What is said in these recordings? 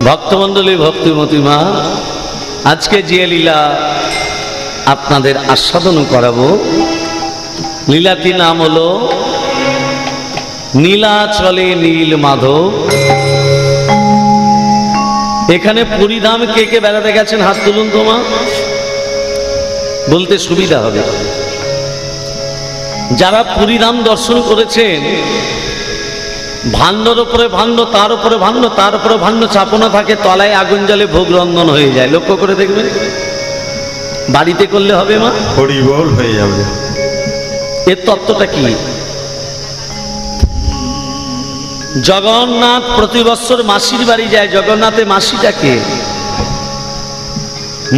ভক্তমন্ডলী, ভক্তিমতী মা, আজকে যে লীলা আপনাদের আস্বাদন করাবো, লীলাটি নাম হলো নীলাচলে নীল মাধব। এখানে পুরীধাম কে কে বেড়াতে গেছেন হাত তুলুন তো মা, বলতে সুবিধা হবে। যারা পুরীধাম দর্শন করেছেন, ভাণ্ডর উপরে ভাণ্ড, তার উপরে ভাণ্ড, তার উপরে ভাণ্ড চাপনা থাকে, তলায় আগুন জ্বলে, ভোগ রন্ধন হয়ে যায়। লক্ষ্য করে দেখবেন, বাড়িতে করলে হবে মা, হরিবোল হয়ে যাবে। এর তত্ত্বটা কি? জগন্নাথ প্রতি বছর মাসির বাড়ি যায়। জগন্নাথের মাসিটাকে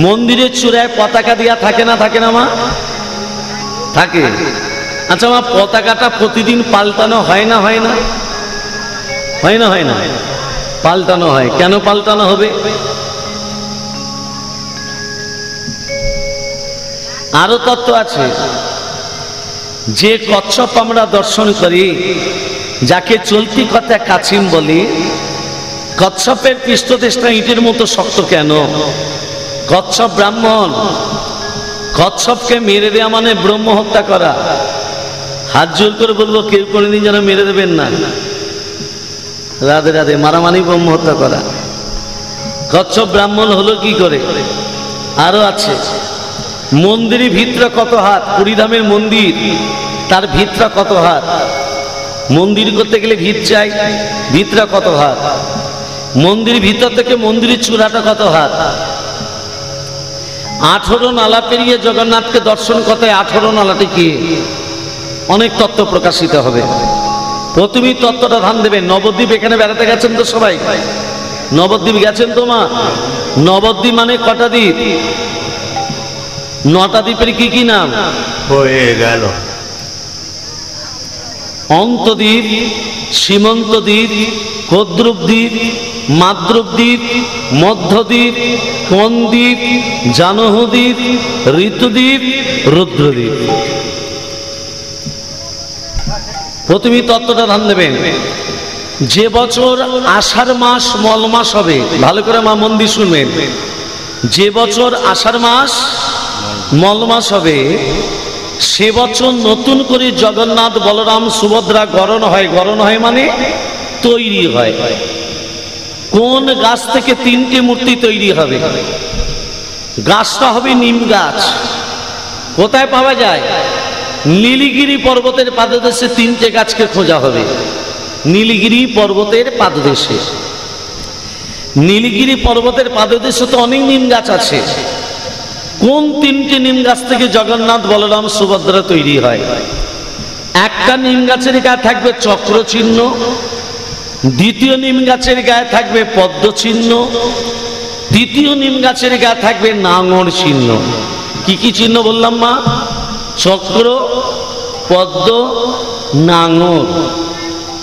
মন্দিরের চূড়ায় পতাকা দেওয়া থাকে না, থাকে না মা? থাকে। আচ্ছা মা, পতাকাটা প্রতিদিন পাল্টানো হয় না, হয় না? হয় না, হয় না? পাল্টানো হয়। কেন পাল্টানো হবে? আরো তত্ত্ব আছে। যে কচ্ছপ আমরা দর্শন করি, যাকে চলতি কথা কাছিম বলি, কচ্ছপের পৃষ্ঠদেশটা ইটের মতো শক্ত কেন? কচ্ছপ ব্রাহ্মণ। কচ্ছপকে মেরে দেওয়া মানে ব্রহ্ম হত্যা করা। হাত জোর করে বলবো, কেউ কোনোদিন যেন মেরে দেবেন না। রাধে রাধে। মারামারি ব্রহ্ম হত্যা করা। কচ্ছপ ব্রাহ্মণ হলো কি করে? আরো আছে। মন্দিরের ভিতরে কত হাত? পুরীধামের মন্দির, তার ভিতরা কত হাত? মন্দির করতে গেলে ভিত চাই, ভিতরা কত হাত? মন্দির ভিতর থেকে মন্দিরের চূড়াটা কত হাত? 18 নালা পেরিয়ে জগন্নাথকে দর্শন করতে 18 নালাটি কি? অনেক তত্ত্ব প্রকাশিত হবে। প্রথমেই তত্ত্বটা ধ্যান দেবেন। নবদ্বীপ এখানে বেড়াতে গেছেন তো সবাই? নবদ্বীপ গেছেন তো মা? নবদ্বীপ মানে কটা দ্বীপ? 9টা দ্বীপের কি কি নাম হয়ে গেল? অন্তদ্বীপ, সীমন্তদ্বীপ, কদ্রুপদ্বীপ, মাদ্রুপদ্বীপ, মধ্যদ্বীপ, কোনদ্বীপ, জানহদ্বীপ, ঋতুদ্বীপ, রুদ্রদ্বীপ। প্রথমেই তত্ত্বটা ধ্যান দেবেন। যে বছর আষাঢ় মাস মল মাস হবে, ভালো করে মা মন দিয়ে শুনবেন, যে বছর আষাঢ় মাস মল মাস হবে, সে বছর নতুন করে জগন্নাথ, বলরাম, সুভদ্রা গড়ন হয়। গড়ন হয় মানে তৈরি হয়। কোন গাছ থেকে 3টে মূর্তি তৈরি হবে? গাছটা হবে নিম গাছ। কোথায় পাওয়া যায়? নীলগিরি পর্বতের পাদদেশে 3টে গাছকে খোঁজা হবে। নীলগিরি পর্বতের পাদদেশে, নীলগিরি পর্বতের পাদদেশে তো অনেক নিম গাছ আছে। কোন 3টে নিম গাছ থেকে জগন্নাথ, বলরাম, সুভদ্রা তৈরি হয়? একটা নিম গাছের গায়ে থাকবে চক্র চিহ্ন, দ্বিতীয় নিম গাছের গায়ে থাকবে পদ্ম চিহ্ন, তৃতীয় নিম গাছের গায়ে থাকবে নাঙর চিহ্ন। কি কি চিহ্ন বললাম মা? চক্র, পদ্ম, নাঙর।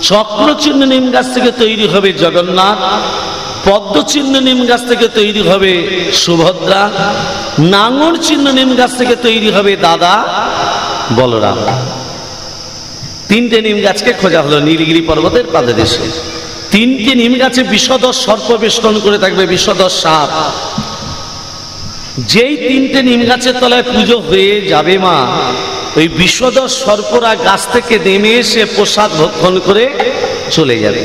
চক্র চিহ্ন নিম গাছ থেকে তৈরি হবে জগন্নাথ, পদ্ম চিহ্ন নিম গাছ থেকে তৈরি হবে সুভদ্রা, নাঙর চিহ্ন নিম গাছ থেকে তৈরি হবে দাদা বলরাম। 3টে নিম গাছকে খোঁজা হলো নীলগিরি পর্বতের পাদদেশে। 3টে নিম গাছে বিষধর সর্প বেষ্টন করে থাকবে, বিষধর সাপ। যেই 3টে নিম গাছের তলায় পুজো হয়ে যাবে মা, ওই বিষধর সর্পরা গাছ থেকে নেমে এসে প্রসাদ ভক্ষণ করে চলে যাবে।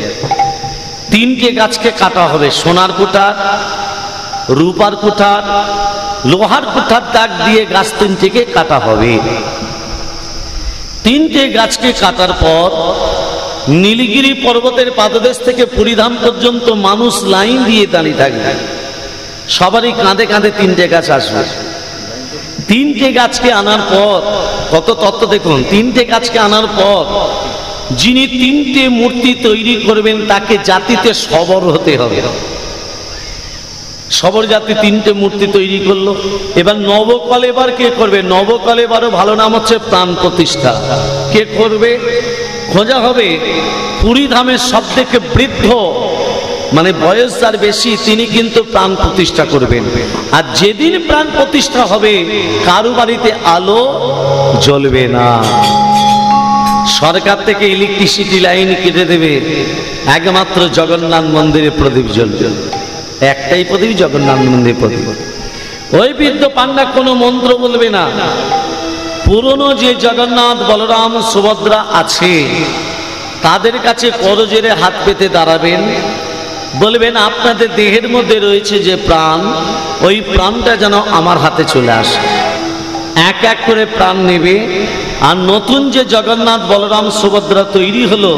3টে গাছকে কাটা হবে। সোনার কুঠার, রূপার কুঠার, লোহার কুঠার দাগ দিয়ে গাছ 3টেকে কাটা হবে। 3টে গাছকে কাটার পর নীলগিরি পর্বতের পাদদেশ থেকে পুরীধাম পর্যন্ত মানুষ লাইন দিয়ে দাঁড়িয়ে থাকবে। সবারই কাঁধে কাঁধে 3টে গাছ আসবে। 3টে গাছকে আনার পর কত তত্ত্ব দেখুন। 3টে গাছকে আনার পর যিনি 3টে মূর্তি তৈরি করবেন, তাকে জাতিতে সবর হতে হবে। সবর জাতি 3টে মূর্তি তৈরি করলো। এবার নবকলেবার কে করবে? নবকলেবারও ভালো নাম হচ্ছে প্রাণ প্রতিষ্ঠা। কে করবে? খোঁজা হবে পুরীধামের সব থেকে বৃদ্ধ, মানে বয়স যার বেশি, তিনি কিন্তু প্রাণ প্রতিষ্ঠা করবেন। আর যেদিন প্রাণ প্রতিষ্ঠা হবে, কারো বাড়িতে আলো জ্বলবে না। সরকার থেকে ইলেকট্রিসিটি লাইন কেটে দেবে, একমাত্র জগন্নাথ মন্দিরে প্রদীপ জ্বলবে, একটাই প্রদীপ, জগন্নাথ মন্দিরে প্রদীপ। ওই বৃদ্ধ পান্ডা কোনো মন্ত্র বলবে না, পুরনো যে জগন্নাথ বলরাম সুভদ্রা আছে তাদের কাছে করজোড়ে হাত পেতে দাঁড়াবেন, বলবেন আপনাদের দেহের মধ্যে রয়েছে যে প্রাণ, ওই প্রাণটা যেন আমার হাতে চলে আসে। এক এক করে প্রাণ নেবে, আর নতুন যে জগন্নাথ বলরাম সুভদ্রা তৈরি হলো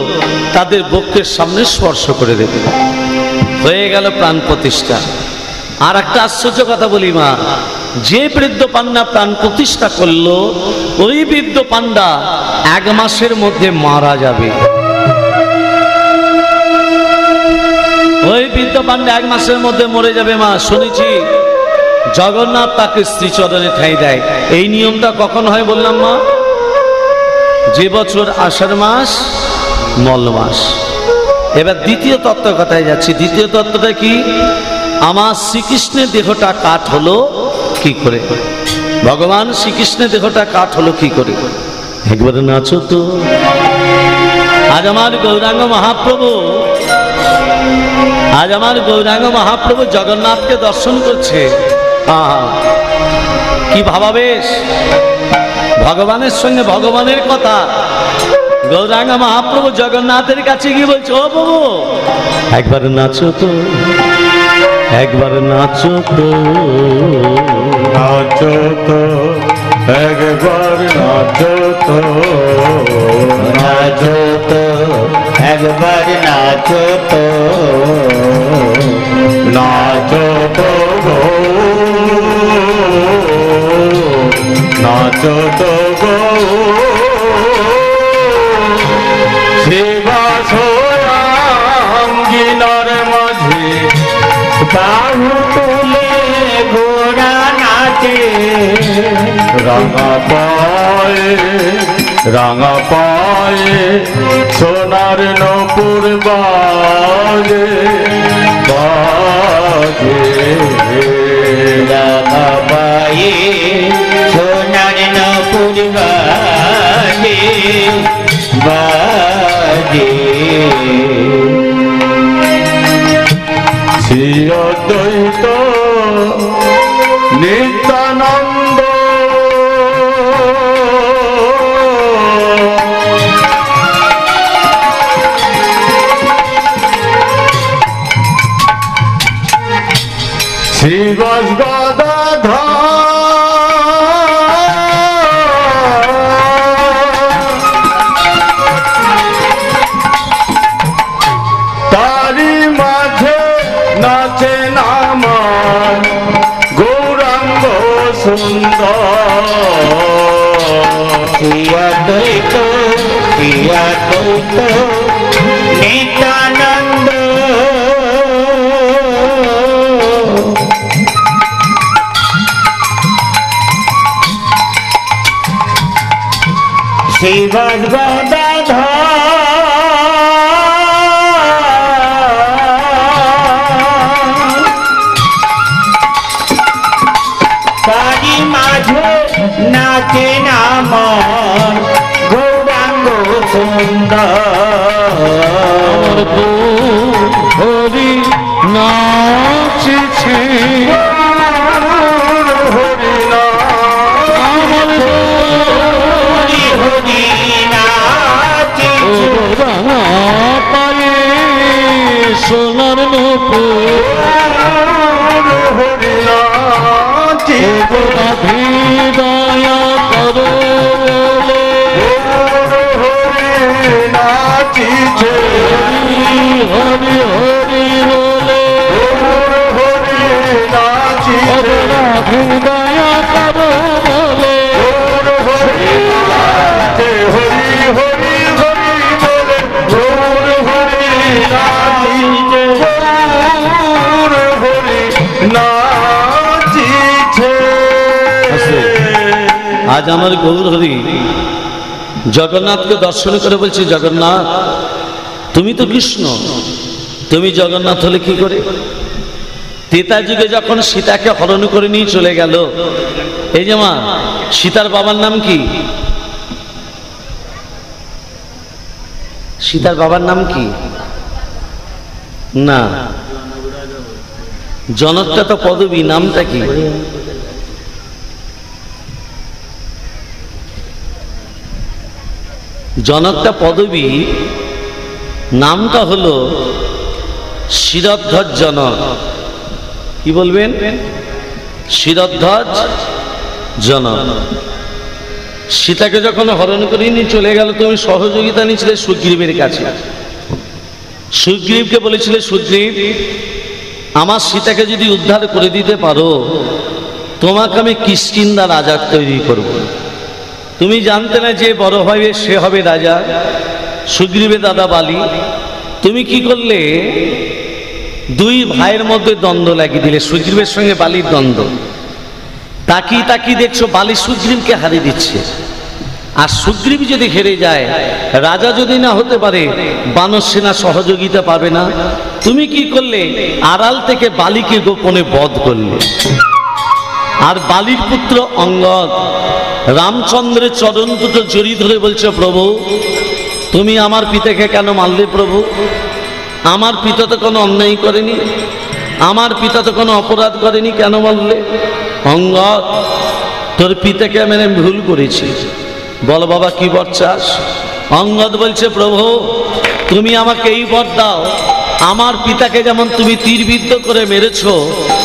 তাদের বক্ষের সামনে স্পর্শ করে দেবে, হয়ে গেল প্রাণ প্রতিষ্ঠা। আর একটা আশ্চর্য কথা বলি মা, যে বৃদ্ধ পান্ডা প্রাণ প্রতিষ্ঠা করলো ওই বৃদ্ধ পান্ডা 1 মাসের মধ্যে মারা যাবে। ওই বৃদ্ধ পান্ডা 1 মাসের মধ্যে মরে যাবে মা, শুনেছি। জগন্নাথ তাকে শ্রীচরণে ঠাঁই দেয়। এই নিয়মটা কখন হয় বললাম মা? যে বছর আষাঢ় মাস, মল মাস। এবার দ্বিতীয় তত্ত্ব কথায় যাচ্ছি। দ্বিতীয় তত্ত্বটা কি? আমার শ্রীকৃষ্ণের দেহটা কাঠ হলো কি করে? ভগবান শ্রীকৃষ্ণের দেহটা কাঠ হলো কি করে? একবারে নাচো তো। আজ আমার গৌরাঙ্গ মহাপ্রভু, আজ আমার গৌরাঙ্গ মহাপ্রভু জগন্নাথকে দর্শন করছে। কি ভাবাবেশ! ভগবানের সঙ্গে ভগবানের কথা। গৌরাঙ্গ মহাপ্রভু জগন্নাথের কাছে গিয়ে বলছে, ও প্রভু একবার নাচো তো, একবার নাচো তো, নাচো তো, একবার নাচো তো, নাচো তো, একবার নাচো তো, নাচো তো গো, নাচো তো গো, শিবাঙ্গিনার মাঝে বাহু তুলে ঘোড়া নাচে, রাঙা পায়ে সোনার নপুর বাজে বাজে, রাঙা পায়ে সোনার নপুর বাজে বাজে, শ্রী অদ্বৈত নিত্যানন্দ শ্রীবাস গদাধর তারি মাঝে নাচে নামান গৌরাঙ্গ সুন্দর, অদ্বৈত অদ্বৈত নিত্যানন্দ, শ্রীবাস গদাধর তারি মাঝে নাচে নামান গৌরাঙ্গ সুন্দর, হরি নাচছে, হরি হরি হরি নাচে, পায়ে সোনার নপুর, হরি নাচি, দয়া করো হরি নাচিছে, হরি হরি বলে, হরি নাচিছে, দয়া করো বলে, হরি নাচে, হরি হরি হরি বলে, হরি নাচিছে, হরি নাচিছে। আজ আমার গৌর হরি জগন্নাথকে দর্শন করে বলছে, জগন্নাথ তুমি তো কৃষ্ণ, তুমি জগন্নাথ হলে কি করে? ত্রেতা যুগে যখন সীতাকে হরণ করে নিয়ে চলে গেল, এই যে মা সীতার বাবার নাম কি? সীতার বাবার নাম কি? না, জনকটা তো পদবী, নামটা কি? জনকটা পদবী, নামটা হলো শিরধ্বজ জনক। কি বলবেন? শিরধ্বজ জনক। সীতাকে যখন হরণ করে নিয়ে চলে গেল, তুমি সহযোগিতা নিয়েছিলে সুগ্রীবের কাছে। সুগ্রীবকে বলেছিলে, সুগ্রীব আমার সীতাকে যদি উদ্ধার করে দিতে পারো, তোমাকে আমি কিষ্কিন্ধা রাজা তৈরি করব। তুমি জানতে না যে বড় হবে সে হবে রাজা, সুগ্রীবের দাদা বালি। তুমি কি করলে? দুই ভাইয়ের মধ্যে দ্বন্দ্ব লাগিয়ে দিলে, সুগ্রীবের সঙ্গে বালির দ্বন্দ্ব। তাকিয়ে তাকিয়ে দেখছো বালি সুগ্রীবকে হারিয়ে দিচ্ছে। আর সুগ্রীব যদি হেরে যায়, রাজা যদি না হতে পারে, বানর সেনা সহযোগিতা পাবে না। তুমি কি করলে? আড়াল থেকে বালিকে গোপনে বধ করলে। আর বালির পুত্র অঙ্গদ রামচন্দ্রের চরণ দুটো জড়িয়ে ধরে বলছে, প্রভু তুমি আমার পিতাকে কেন মারলে? প্রভু আমার পিতা তো কোনো অন্যায় করেনি, আমার পিতা তো কোনো অপরাধ করেনি, কেন বললে? অঙ্গদ তোর পিতাকে আমি ভুল করেছি, বল বাবা কি বর চাস? অঙ্গদ বলছে, প্রভু তুমি আমাকে এই বর দাও, আমার পিতাকে যেমন তুমি তীরবিদ্ধ করে মেরেছো,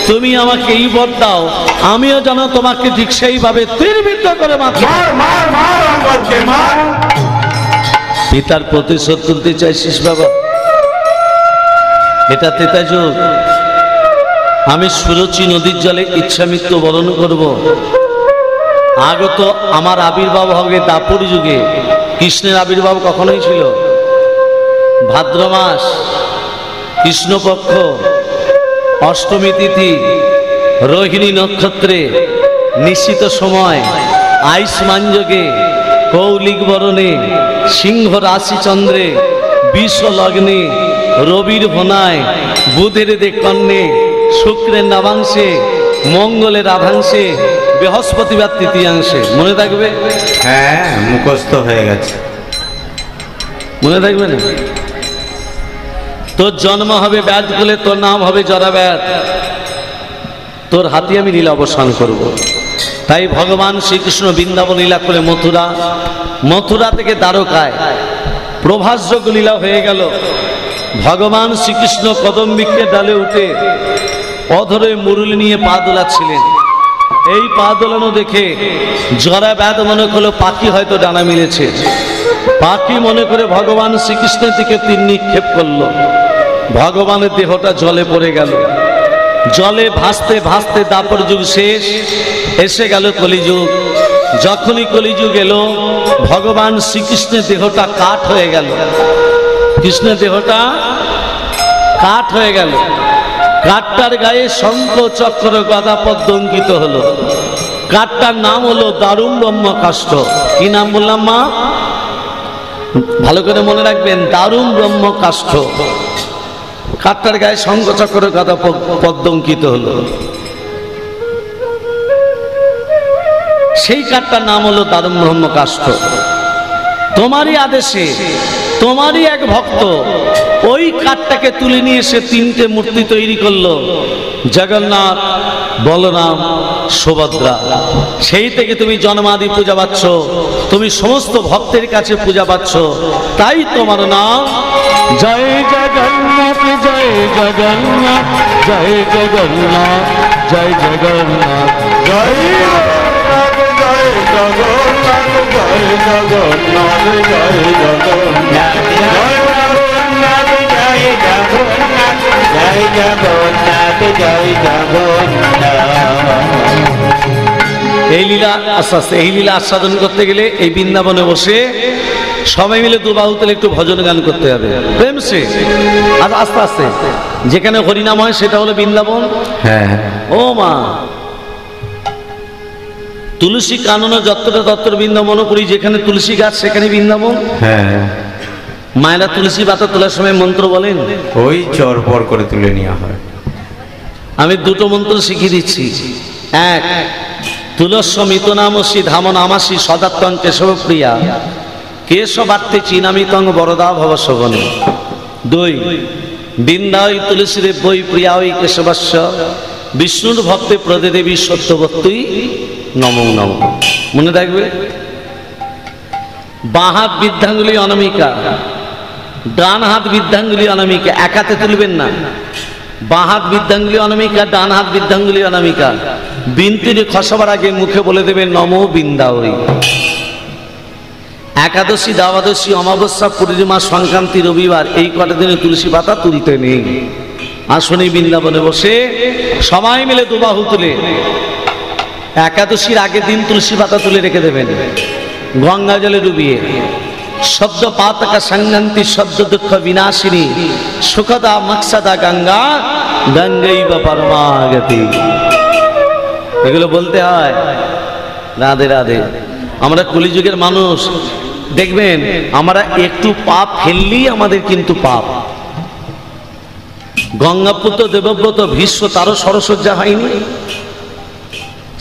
তুমি আমাকে এই বর দাও, আমিও যেন তোমাকে ঠিক সেইভাবে তীরবিদ্ধ করে মারব। পিতার প্রতিশোধ তুলতে চাইছিস বাবা? এটা তেতা যুগ। আমি সুরচি নদীর জলে ইচ্ছামৃত্যু বরণ করব। আগত আমার আবির্ভাব হবে দাপর যুগে। কৃষ্ণের আবির্ভাব কখনোই ছিল ভাদ্র মাস কৃষ্ণপক্ষ অষ্টমী তিথি রোহিণী নক্ষত্রে নিশ্চিত সময় আয়ুষ্মান যোগে কৌলিক বরণে সিংহ রাশি চন্দ্রে বিশ্ব লগ্নে রবির ভোনায় বুধের কন্যে শুক্রের নবাংশে মঙ্গলের আধাংশে বৃহস্পতিবার তৃতীয়াংশে। মনে থাকবে? হ্যাঁ মুখস্থ হয়ে গেছে। মনে থাকবে না? তোর জন্ম হবে ব্যাধ বলে, তোর নাম হবে জরাব্যাধ, তোর হাতে আমি লীলা অবসান করব। তাই ভগবান শ্রীকৃষ্ণ বৃন্দাবন লীলা করে মথুরা, মথুরা থেকে দ্বারকায় প্রভাসযোগ লীলা হয়ে গেল। ভগবান শ্রীকৃষ্ণ কদম বৃক্ষের ডালে উঠে অধরে মুরুলি নিয়ে পা দোলাচ্ছিলেন। এই পা দোলানো দেখে জরাব্যাধ মনে করলো পাখি হয়তো ডানা মিলেছে। পাখি মনে করে ভগবান শ্রীকৃষ্ণের দিকে তীর নিক্ষেপ করলো। ভগবানের দেহটা জলে পড়ে গেল। জলে ভাসতে ভাসতে দাপর যুগ শেষ, এসে গেল কলিযুগ। যখনই কলিযুগ এলো, ভগবান শ্রীকৃষ্ণের দেহটা কাঠ হয়ে গেল। কৃষ্ণের দেহটা কাঠ হয়ে গেল। কাঠটার গায়ে শঙ্খ চক্র গদা পদ্ম অঙ্কিত হলো। কাঠটার নাম হলো দারুণ ব্রহ্ম কাষ্ঠ। কি নাম বললাম মা? ভালো করে মনে রাখবেন, দারুণ ব্রহ্ম কাষ্ঠ। কাঠটার গায়ে শঙ্খ চক্র গদা পদ্ম অঙ্কিত হলো। সেই কাঠটার নাম হলো দারুণ ব্রহ্ম কাষ্ঠ। তোমারই আদেশে তোমারই এক ভক্ত ওই কাঠটাকে তুলে নিয়ে এসে তিনটে মূর্তি তৈরি করলো, জগন্নাথ, বলরাম, সুভদ্রা। সেই থেকে তুমি জন্মাদি পূজা পাচ্ছ, তুমি সমস্ত ভক্তের কাছে পূজা পাচ্ছ। তাই তোমার নাম জয় জগন্নাথ, জয় জগন্নাথ, জয় জগন্নাথ, জয় জগন্নাথ, জয় জগন্নাথ, জয় জগন্নাথ, জয় জগন্নাথ, জয় জগন্নাথ, জয় জগন্নাথ, জয় জগন্নাথ, জয় জগন্নাথ। এই লীলা আস্তে আস্তে, এই লীলা আস্বাদন করতে গেলে এই বৃন্দাবনে বসে সবাই মিলে দুবাহু তুলে একটু ভজন গান করতে হবে প্রেম সে। আর আস্তে আস্তে যেখানে হরিনাম হয় সেটা হলো বৃন্দাবন। হ্যাঁ ও মা, তুলসী কানন যত্র তত্র বৃন্দাবন করি, যেখানে তুলসী গাছ সেখানে বৃন্দাবন। হ্যাঁ মায়েরা তুলসী পাতা তোলার সময় মন্ত্র বলেন, ওই চরপর করে তুলে নেওয়া হয়। আমি দুটো মন্ত্র শিখিয়ে দিচ্ছি। এক, তুলস্য মিতনামসী ধাম নামাসী সদাত্তং কেশব প্রিয়া। কেশবার্তে চিনামিতং বরদা ভব শোভনে। 2 বৃন্দাই তুলসীদেব বই প্রিয়াই কেশবাস্য বিষ্ণুর ভক্তে প্রদে দেবী সত্যবত্যই নমো নম। মনে রাখবে, বাঁ হাত বৃদ্ধাঙ্গুলি অনামিকা, ডান হাত বৃদ্ধাঙ্গুলি অনামিকা, এক হাতে তুলবেন না। বাঁ হাত বৃদ্ধাঙ্গুলি অনামিকা, ডান হাত বৃদ্ধাঙ্গুলি অনামিকা। বিনতির খসবার আগে মুখে বলে দেবেন নমো বৃন্দাবই। একাদশী, দ্বাদশী, অমাবস্যা, পূর্ণিমা, সংক্রান্তি, রবিবার এই কটা দিনে তুলসী পাতা তুলতে নেই। আসুন এই বৃন্দাবনে বসে সবাই মিলে দুবাহু তুলে একাদশীর আগের দিন তুলসী পাতা তুলে রেখে দেবেন গঙ্গা জলে ডুবিয়ে। শব্দ পাতকা সংগন্তি শব্দ দুঃখ বিনাশিনী সুখদা মকসদা গঙ্গা গঙ্গৈব পরমাগতি। এগুলো বলতে হয়। রাধে রাধে। আমরা কলিযুগের মানুষ, দেখবেন আমরা একটু পাপ ফেললেই আমাদের কিন্তু পাপ। গঙ্গাপুত্র দেবব্রত ভীষ্ম তারও সরসজ্জা হয়নি।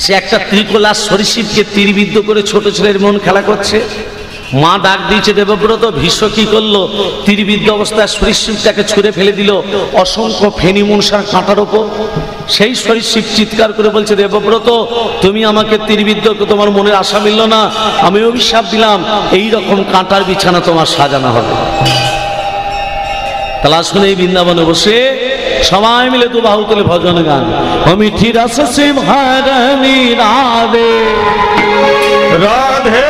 সে একটা ত্রিকোলার সরীসৃপকে তীরবিদ্ধ করে ছোট ছেলের মন খেলা করছে। মা ডাক দিয়েছে দেবব্রত, ভীষ্ম কি করলো? তীরবিদ্ধ অবস্থায় সরীসৃপটাকে ছুঁড়ে ফেলে দিল অসংখ্য ফেনী মনসার কাঁটার ওপর। সেই সরীসৃপ চিৎকার করে বলছে, দেবব্রত তুমি আমাকে তীরবিদ্ধ, তোমার মনের আশা মিলল না, আমি অভিশাপ দিলাম এই রকম কাঁটার বিছানা তোমার সাজানো হবে। তাহলে আসুন এই বৃন্দাবনে বসে সবাই মিলে দুবাহু তুলে ভজন গান। অমিঠি রস সিংহারণী রাধে রাধে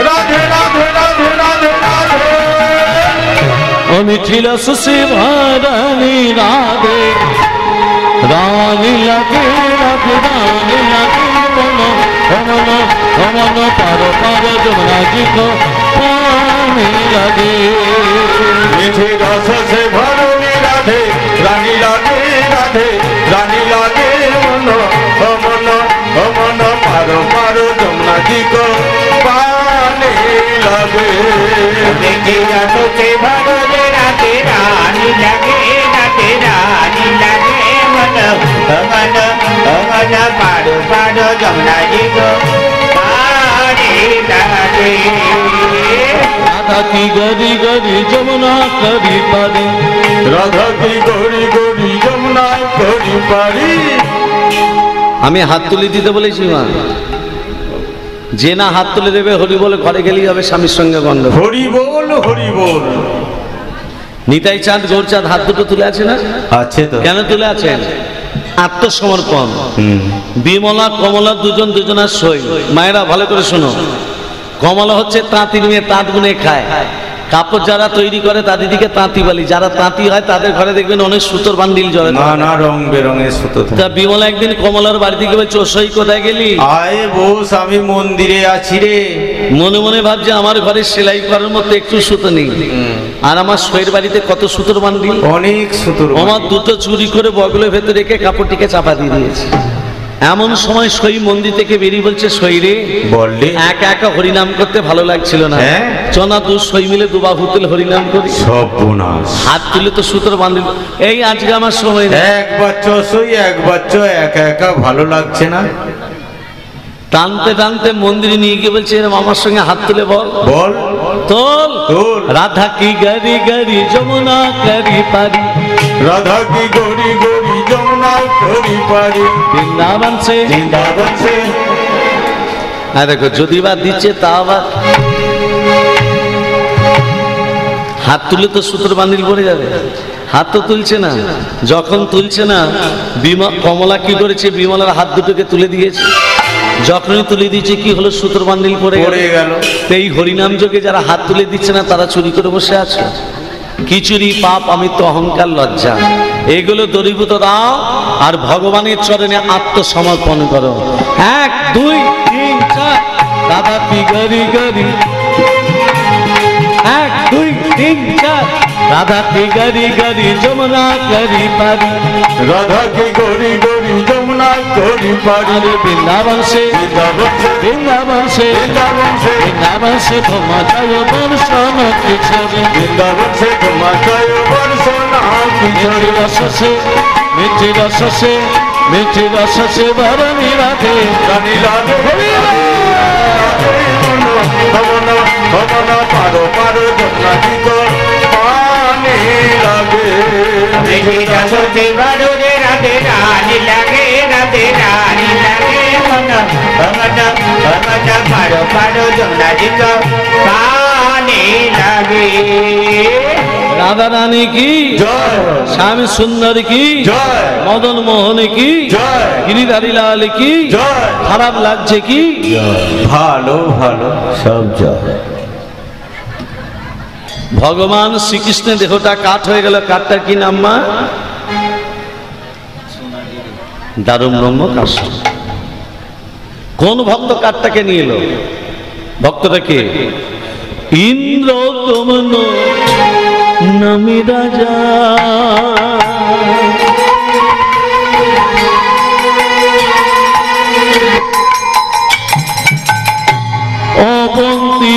রাধে রাধে রাধে রাধে রাধে। অমিঠি রস সিংহারণী রাধে রানী লাগে রাধে রানী লাগে বলো অমন অমন পারো পারো যমুনা জি কো পানি লাগে। মিঠে রস সে ভরণী রাধে রানী লাগে রাধে রানী লাগে মন অমন অমন পারো পারো যমুনা জি কো পানি লাগে। মিঠে রস সে ভরণী রাধে রানী লাগে রাধে রানী লাগে মন অমন অমন পারো পারো যমুনা জি কো পানি লাগে। রাধা কি গরি গরি যমুনা করি পারি, রাধা কি গড়ি গড়ি যমুনা করি পারি। আমি হাত তুলে দিতে বলেছি মা, যে না হাত তুলে দেবে হরি বলে ঘরে গেলেই হবে স্বামীর সঙ্গে গন্ড। হরি বল হরি বল। নিতাই চাঁদ গৌরচাঁদ হাত দুটো তুলে আছে না? আছে তো। কেন তুলে আছেন? আত্মসমর্পণ। বিমলা কমলা দুজন দুজনার সই। মায়েরা ভালো করে শোনো, কমলা হচ্ছে তাঁতির মেয়ে, তাঁত বুনে খায়। কাপড় যারা তৈরি করে তাদেরকে তাঁতি বলি, যারা তাঁতি হয় তাদের ঘরে দেখবেন অনেক সুতোর বান্ডিল জড়ে। নানা রং বেরঙের সুতো থাকে। তা বিমলা একদিন কমলার বাড়ি থেকে বলছে, ও সই কোথায় গেলি? আয় বস আমি মন্দিরে আছি রে। মনে মনে ভাবছে আমার ঘরে সেলাই করার মতো একটু সুতো নেই, আর আমার সইয়ের বাড়িতে কত সুতোর বান্ডিল, অনেক সুতোর। আমার দুটো চুরি করে বগলের ভেতরে রেখে কাপড়টিকে চাপা দিয়ে দিয়েছে। এমন সময় সই মন্দির থেকে বেরিয়ে বলছে, সই রে বললে একা একা হরিনাম করতে ভালো লাগছিল না, হ্যাঁ? চনা দু সই মিলে দুবাহু তুলে হরিনাম করি। সব বোনাস। হাত তুলে তো সুতোর বান্ডিল। এই আজকে আমার সময় নেই। একবার চই একবার একা একা ভালো লাগছে না। টানতে টানতে মন্দিরে নিয়ে গিয়ে বলছে, এরম আমার সঙ্গে হাত তুলে বল বল তোল। তোল। রাধা কি গরি গরি যমুনা করি পারি, রাধা কি গড়ি গড়ি যমুনা করি পারি। বৃন্দাবন সে। বৃন্দাবন সে। হ্যাঁ দেখো, যদি বা দিচ্ছে তা আবার হাত তুলে তো সুতোর বান্ডিল পড়ে যাবে। হাত তো তুলছে না। যখন তুলছে না, কমলা কি করেছে, বিমলার হাত দুটোকে তুলে দিয়েছে। যখনই তুলে দিয়েছে কি হলো, সুতোর বান্ডিল পড়ে গেল। এই হরিনাম যোগে যারা হাত তুলে দিচ্ছে না তারা চুরি করে বসে আছে। কি চুরি? পাপ, অমিত্র, অহংকার, লজ্জা, এগুলো দূরীভূত দাও আর ভগবানের চরণে আত্মসমর্পণ করো। 1 2 3 4 রাধা কি গরি গরি। 1 2 3 4 রাধা কি গরি গরি যমুনা করি পারি, রাধা কি গড়ি গড়ি যমুনা করি পারি। বৃন্দাবন সে। বৃন্দাবন সে। বৃন্দাবন সে। বৃন্দাবন সে। বৃন্দাবন সে ক্ষমা জয় বর্ষণ কিশোরী, বৃন্দাবন সে তোমার জয় বর্ষণ কিশোরী। মিঠি রস সে, মিঠি রস সে, মিঠে রস সে বরণী রাধে রানী রাধে ভবনা পারো পারো জন্নাদিত পানি লাগে মিঠে রস সে বরণী রাধে রানী লাগে রাধে রানী লাগে মন ভবনা ভবনা পারো পারো জন্নাদিত পানি লাগে। রাধা রানী কি জয় শ্যাম সুন্দর কি জয় মদন মোহন কি জয় গিরিধারী লাল কি জয় খারাপ লাগছে কি ভালো ভালো সব জয়। ভগবান শ্রীকৃষ্ণের দেহটা কাঠ হয়ে গেল, কাঠটার কি নাম মা? দারুণ ব্রহ্ম কাশ। কোন ভক্ত কাঠটাকে নিয়ে এলো? ভক্তটাকে ইন্দ্র দমন নামি রাজা অবন্তী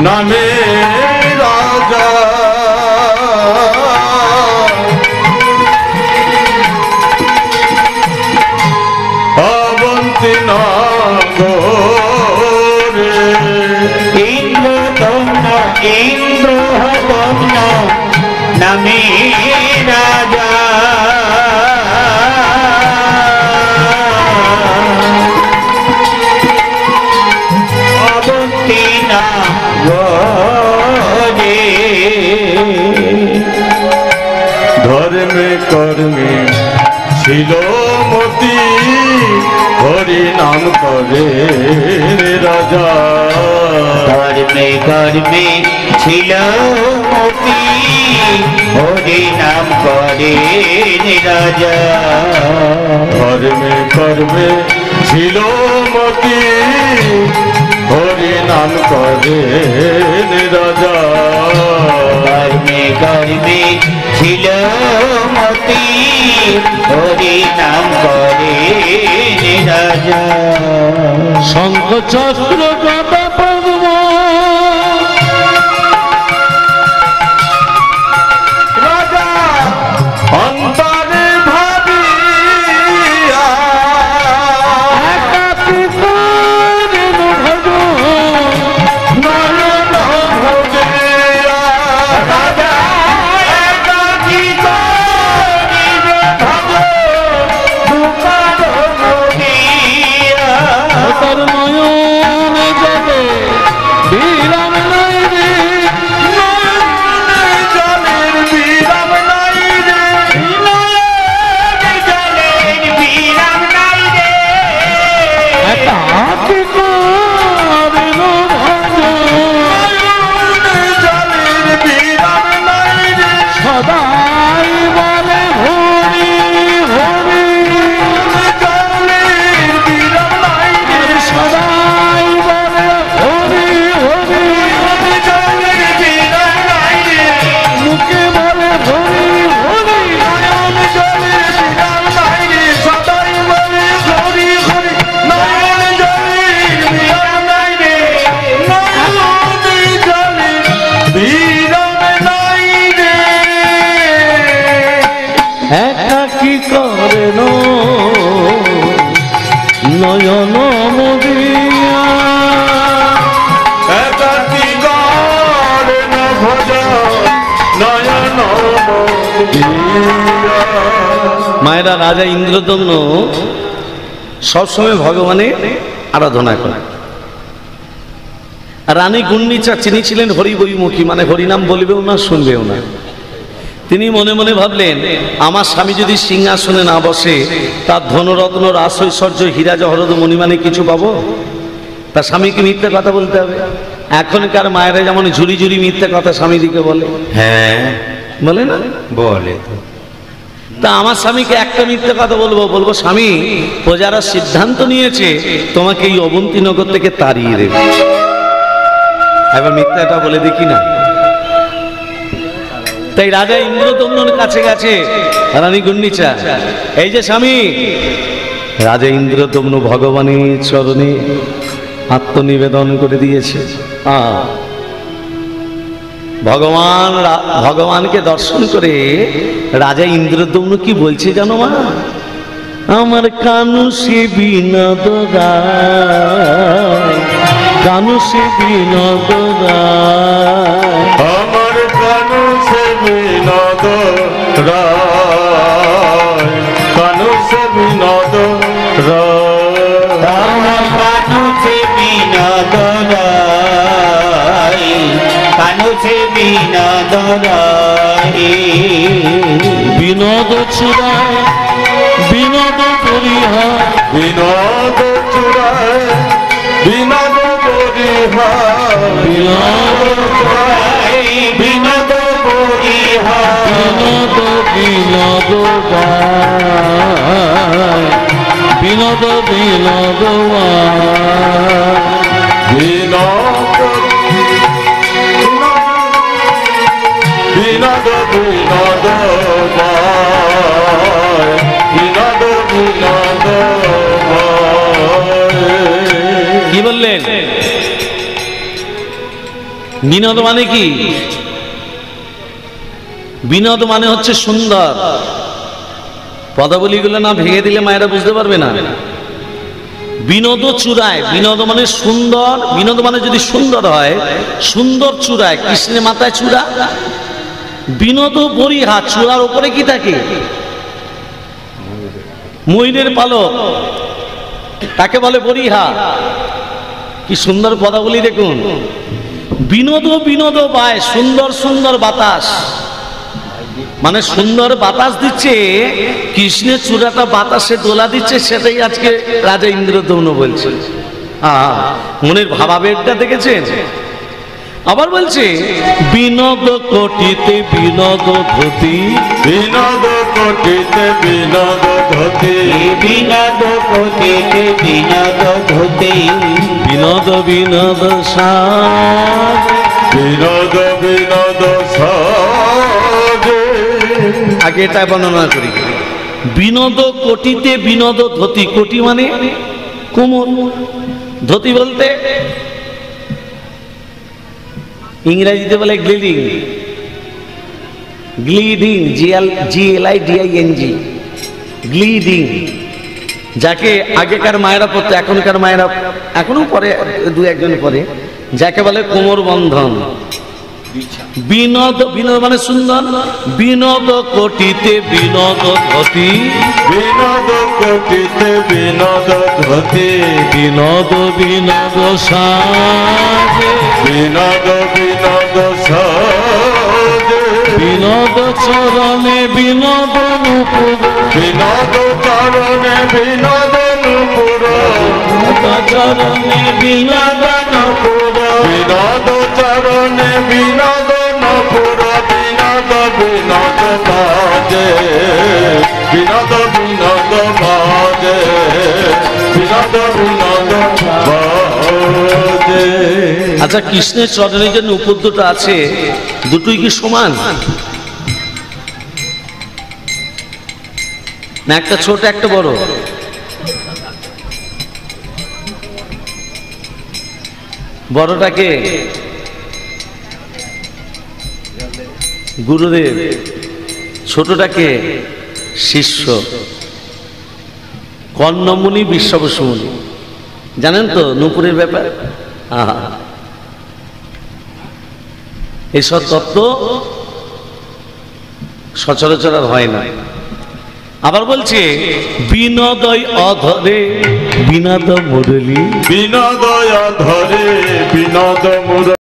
নামে রাজা অবন্তী নগরে ইন্দ্র দমন নামে রাজা অবন্তী নগরে ধর্মে কর্মে ছিল মতি হরি নাম করে রাজা ধর্মে কর্মে ছিল মতি হরি নাম করে রাজা ধর্মে কর্মে ছিল মতি হরি নাম করে রাজা কর্মে কর্মে ছিল মতি হরি নাম করে রাজা শঙ্খ চক্র গদা পদ্ম রাজা অন্তরে ভাবিয়া নয়ন ভজিয়া রাজা একাকী করিবে ভজ দুকার ভজিয়া তোর নয়ন জলে বিরাম নাই রে নয়নে জলের বিরাম নাই রে জলের বিরাম নাই রে একাকী করেন ভজ নয়নে জলের বিরাম নাই রে সদাই বলে হরি হরি জলের বিরাম নাই রে সদাই বলে হরি হরি জলের বিরাম নাই রে মুখে বলে হরি হরি নয়ন জলের বিরাম নাই রে সদাই বলে হরি হরি নয়ন জলের বিরাম নাই রে নয়ন জলের বিরাম নাই রে একাকী করেন নয়ন মদিয়া একাকী করেন ভজ নয়ন মদিয়া। মায়েরা রাজা ইন্দ্রদম্ন সবসময় ভগবানের আরাধনা করে। রানী গুন্ডিচা তিনি ছিলেন হরিবৈমুখী, মানে হরিনাম বলবেও না শুনবেও না। তিনি মনে মনে ভাবলেন আমার স্বামী যদি সিংহাসনে না বসে তার ধনরত্ন রাসৈশ্বর্য হীরা জহরত মণিমানে কিছু পাবো? তার স্বামীকে মিথ্যে কথা বলতে হবে। এখনকার মায়েরা যেমন ঝুরি ঝুরি মিথ্যে কথা স্বামীদিকে বলে, হ্যাঁ বলে না? বলে তো তা আমার স্বামীকে একটা মিথ্যে কথা বলবো স্বামী প্রজারা সিদ্ধান্ত নিয়েছে তোমাকে এই অবন্তীনগর থেকে তাড়িয়ে দেবে। এবার মিথ্যাটা বলে দেখি না। তাই রাজা ইন্দ্রদম্নর কাছে গেছে রানী গুন্ডিচা, এই যে স্বামী। রাজা ইন্দ্রদম্ন ভগবানের চরণে আত্মনিবেদন করে দিয়েছে। ভগবানকে দর্শন করে রাজা ইন্দ্রদম্ন কি বলছে জানো মা? আমার কানু সে বিনোদ রায়, কানু সে বিনোদ রায়, আমার কানু সে বিনোদ রায়, কানু সে বিনোদ রায়, আমার কানু সে বিনোদ রায়, কানু সে বিনোদ রায়। বিনোদ চূড়ায় বিনোদ পরিহার, বিনোদ চূড়ায় বিনোদ পরিহার, বিনোদ রায়, বিনোদ পরিহার, বিনোদ বিনোদ গায়, বিনোদ বিনোদ গায়। বিনোদ বিনোদ বিনোদ গায়, বিনোদ বিনোদ গায়। কি বললেন? বিনোদ মানে কি? বিনোদ মানে হচ্ছে সুন্দর। পদাবলীগুলো না ভেঙে দিলে মায়েরা বুঝতে পারবে না। বিনোদ চূড়ায়, বিনোদ মানে সুন্দর, বিনোদ মানে যদি সুন্দর হয়, সুন্দর চূড়ায়, কৃষ্ণের মাথায় চূড়া, বিনোদ বরিহা, চূড়ার উপরে কি থাকে? ময়ূরের পালক, তাকে বলে বরিহা। কি সুন্দর পদাবলী দেখুন। বিনোদ বিনোদ পায়, সুন্দর সুন্দর বাতাস, মানে সুন্দর বাতাস দিচ্ছে, কৃষ্ণের চূড়াটা বাতাসে দোলা দিচ্ছে, সেটাই আজকে রাজা ইন্দ্রদম্ন বলছে। মনের ভাবাবেগটা দেখেছেন? আবার বলছে বিনোদ কোটিতে বিনোদ ধুতি, বিনোদ কোটিতে বিনোদ ধুতি, বিনোদ কোটিতে বিনোদ ধুতি, বিনোদ বিনোদ সাজ, বিনোদ বিনোদ সাজে। আগে এটা বর্ণনা করি। বিনোদ কোটিতে বিনোদ ধুতি, কোটি মানে কোমর, ধুতি বলতে ইংরেজিতে বলে গ্লিডিং, গ্লিডিং, GLIDING, গ্লিডিং, যাকে আগেকার মায়েরা পড়তো, এখনকার মায়েরা এখনো পরে, দু একজন পরে, যাকে বলে কোমর বন্ধন। বিনোদ, বিনোদ মানে সুন্দর, বিনোদ কোটিতে বিনোদ ধুতি, বিনোদ কোটিতে বিনোদ ধুতি, বিনোদ বিনোদ সাজে, বিনোদ বিনোদ সাজে। বিনোদ চরণে বিনোদ নুপুর, বিনোদ চরণে বিনোদ নুপুর, চরণে বিনোদ নুপুর, বিনোদ চরণে বিনোদ নুপুর, বিনোদ বিনোদ বাজে, বিনোদ বিনোদ বাজে, বিনোদ বিনোদ বাজে। আচ্ছা, কৃষ্ণের চরণে যে নুপুর দুটো আছে, দুটোই কি সমান না একটা ছোট একটা বড়? বড়টাকে গুরুদেব, ছোটটাকে শিষ্য। কর্ণমুনি বিশ্ববসুমুনি, জানেন তো নূপুরের ব্যাপার? এসব তত্ত্ব সচরাচর আর হয় না। আবার বলছে বিনোদয় অধরে বিনোদ মুরলী, বিনোদয় ধরে বিনোদ মুরলী।